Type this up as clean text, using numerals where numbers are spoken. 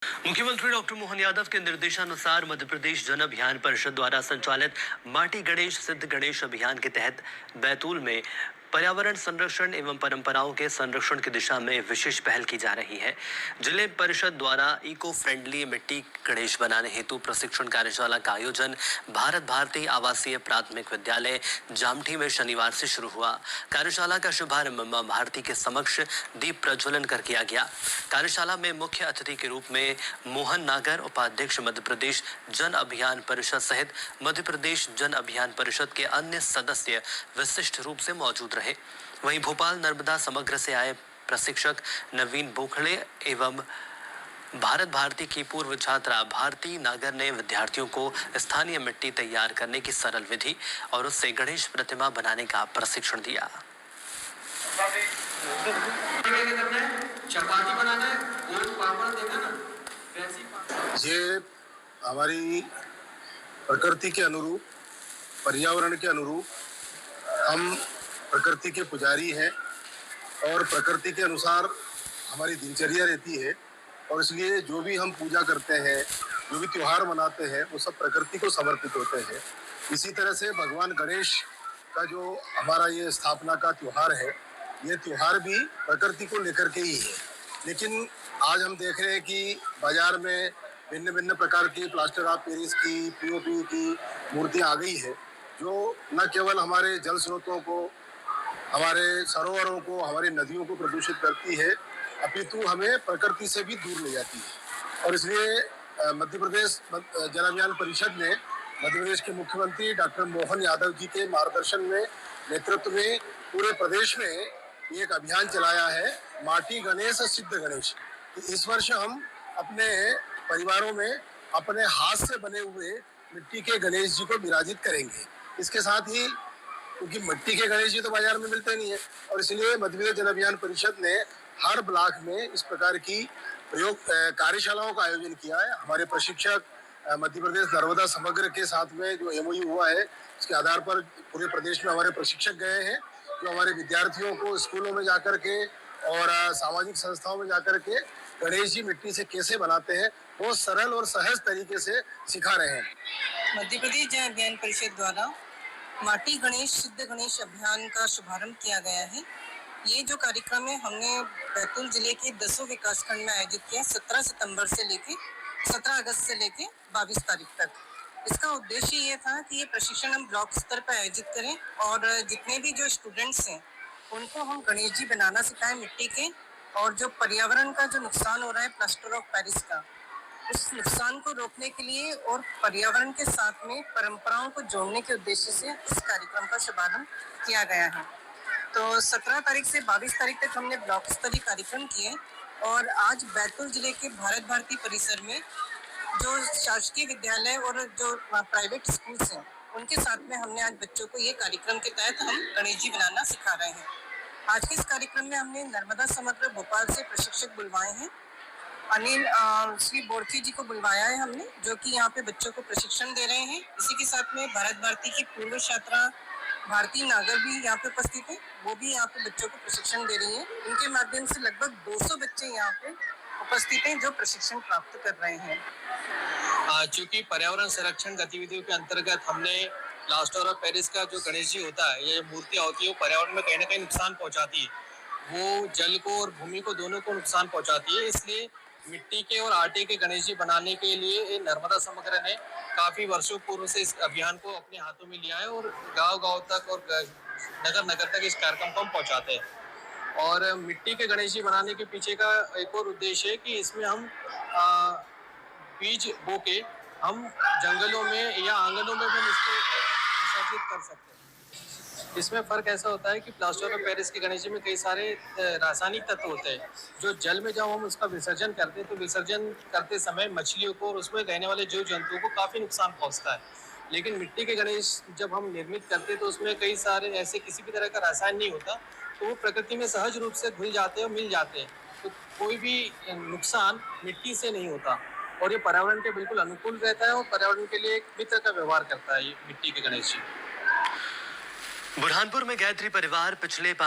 मुख्यमंत्री डॉक्टर मोहन यादव के निर्देशानुसार मध्य प्रदेश जन अभियान परिषद द्वारा संचालित माटी गणेश सिद्ध गणेश अभियान के तहत बैतूल में पर्यावरण संरक्षण एवं परंपराओं के संरक्षण की दिशा में विशेष पहल की जा रही है। जिले परिषद द्वारा इको फ्रेंडली मिट्टी गणेश बनाने हेतु प्रशिक्षण कार्यशाला का आयोजन भारत भारती आवासीय प्राथमिक विद्यालय जामठी में शनिवार से शुरू हुआ। कार्यशाला का शुभारंभ मां भारती के समक्ष दीप प्रज्वलन कर किया गया। कार्यशाला में मुख्य अतिथि के रूप में मोहन नागर, उपाध्यक्ष मध्य प्रदेश जन अभियान परिषद सहित मध्य प्रदेश जन अभियान परिषद के अन्य सदस्य विशिष्ट रूप से मौजूद रहे। वहीं भोपाल नर्मदा समग्र से आए प्रशिक्षक नवीन बोखड़े एवं भारत भारती की पूर्व छात्रा भारती नागर ने विद्यार्थियों को स्थानीय मिट्टी तैयार करने की सरल विधि और उससे गणेश प्रतिमा बनाने का प्रशिक्षण दिया। चपाती बनाना है, गोल पापड़ देना ना, ये हमारी प्रकृति के अनुरूप, पर्यावरण के अनुरूप, हम प्रकृति के पुजारी हैं और प्रकृति के अनुसार हमारी दिनचर्या रहती है और इसलिए जो भी हम पूजा करते हैं, जो भी त्योहार मनाते हैं, वो सब प्रकृति को समर्पित होते हैं। इसी तरह से भगवान गणेश का जो हमारा ये स्थापना का त्योहार है, ये त्योहार भी प्रकृति को लेकर के ही है। लेकिन आज हम देख रहे हैं कि बाजार में भिन्न भिन्न प्रकार की प्लास्टर ऑफ पेरिस की, पीओपी की मूर्तियाँ आ गई है, जो न केवल हमारे जल स्रोतों को, हमारे सरोवरों को, हमारी नदियों को प्रदूषित करती है, अपितु हमें प्रकृति से भी दूर ले जाती है। और इसलिए मध्य प्रदेश जन अभियान परिषद ने मध्य प्रदेश के मुख्यमंत्री डॉक्टर मोहन यादव जी के मार्गदर्शन में, नेतृत्व में पूरे प्रदेश में एक अभियान चलाया है, माटी गणेश सिद्ध गणेश। इस वर्ष हम अपने परिवारों में अपने हाथ से बने हुए मिट्टी के गणेश जी को विराजित करेंगे। इसके साथ ही क्योंकि मिट्टी के गणेश जी तो बाजार में मिलते नहीं है और इसलिए मध्य प्रदेश जन अभियान परिषद ने हर ब्लॉक में इस प्रकार की प्रयोग कार्यशालाओं का आयोजन किया है। हमारे प्रशिक्षक मध्य प्रदेश नर्मदा समग्र के साथ में जो एमओयू हुआ है, उसके आधार पर पूरे प्रदेश में हमारे प्रशिक्षक गए हैं, जो हमारे विद्यार्थियों को स्कूलों में जाकर के और सामाजिक संस्थाओं में जाकर के गणेश जी मिट्टी से कैसे बनाते हैं, वो सरल और सहज तरीके से सिखा रहे हैं। मध्य प्रदेश जन अभियान परिषद द्वारा माटी गणेश सिद्ध गणेश अभियान का शुभारंभ किया गया है। ये जो कार्यक्रम है, हमने बैतूल जिले के 10 विकासखंड में आयोजित किया, 17 सितंबर से लेके 17 अगस्त से लेके 22 तारीख तक। इसका उद्देश्य ये था कि ये प्रशिक्षण हम ब्लॉक स्तर पर आयोजित करें और जितने भी जो स्टूडेंट्स हैं उनको हम गणेश जी बनाना सिखाएं मिट्टी के, और जो पर्यावरण का जो नुकसान हो रहा है प्लास्टर ऑफ पेरिस का, उस नुकसान को रोकने के लिए और पर्यावरण के साथ में परंपराओं को जोड़ने के उद्देश्य से इस कार्यक्रम का शुभारंभ किया गया है। तो 17 तारीख से 22 तारीख तक हमने ब्लॉक स्तरीय कार्यक्रम किए और आज बैतूल जिले के भारत भारती परिसर में जो शासकीय विद्यालय और जो प्राइवेट स्कूल्स हैं, उनके साथ में हमने आज बच्चों को ये कार्यक्रम के तहत हम गणेश जी बनाना सिखा रहे हैं। आज के इस कार्यक्रम में हमने नर्मदा समग्र भोपाल से प्रशिक्षक बुलवाए हैं। अनिल श्री बोरखी जी को बुलवाया है हमने, जो कि यहाँ पे बच्चों को प्रशिक्षण दे रहे हैं। इसी के साथ में भारत भारती की पूर्व छात्रा भारती नागर भी यहाँ पे उपस्थित है, वो भी यहाँ पे बच्चों को प्रशिक्षण दे रही है। इनके माध्यम से लगभग 200 बच्चे यहाँ पे उपस्थित हैं जो प्रशिक्षण प्राप्त कर रहे हैं। चूंकि पर्यावरण संरक्षण गतिविधियों के अंतर्गत हमने प्लास्टर ऑफ पेरिस का जो गणेश जी होता है, ये मूर्तियाँ होती है, वो पर्यावरण में कहीं ना कहीं नुकसान पहुँचाती है, वो जल को और भूमि को दोनों को नुकसान पहुँचाती है। इसलिए मिट्टी के और आटे के गणेश जी बनाने के लिए नर्मदा समग्र ने काफी वर्षों पूर्व से इस अभियान को अपने हाथों में लिया है और गांव-गांव तक और नगर-नगर तक इस कार्यक्रम को हम पहुंचाते हैं। और मिट्टी के गणेश जी बनाने के पीछे का एक और उद्देश्य है कि इसमें हम बीज बो के हम जंगलों में या आंगनों में भी इसको विसर्जित कर सकते हैं। इसमें फ़र्क ऐसा होता है कि प्लास्टर ऑफ पेरिस के गणेश जी में कई सारे रासायनिक तत्व होते हैं, जो जल में जब हम उसका विसर्जन करते हैं तो विसर्जन करते समय मछलियों को और उसमें रहने वाले जीव जंतुओं को काफ़ी नुकसान पहुंचता है। लेकिन मिट्टी के गणेश जब हम निर्मित करते हैं तो उसमें कई सारे ऐसे किसी भी तरह का रसायन नहीं होता, तो वो प्रकृति में सहज रूप से घुल जाते हैं और मिल जाते हैं, तो कोई भी नुकसान मिट्टी से नहीं होता और ये पर्यावरण के बिल्कुल अनुकूल रहता है और पर्यावरण के लिए एक मित्र का व्यवहार करता है ये मिट्टी के गणेश जी। बुरहानपुर में गायत्री परिवार पिछले 5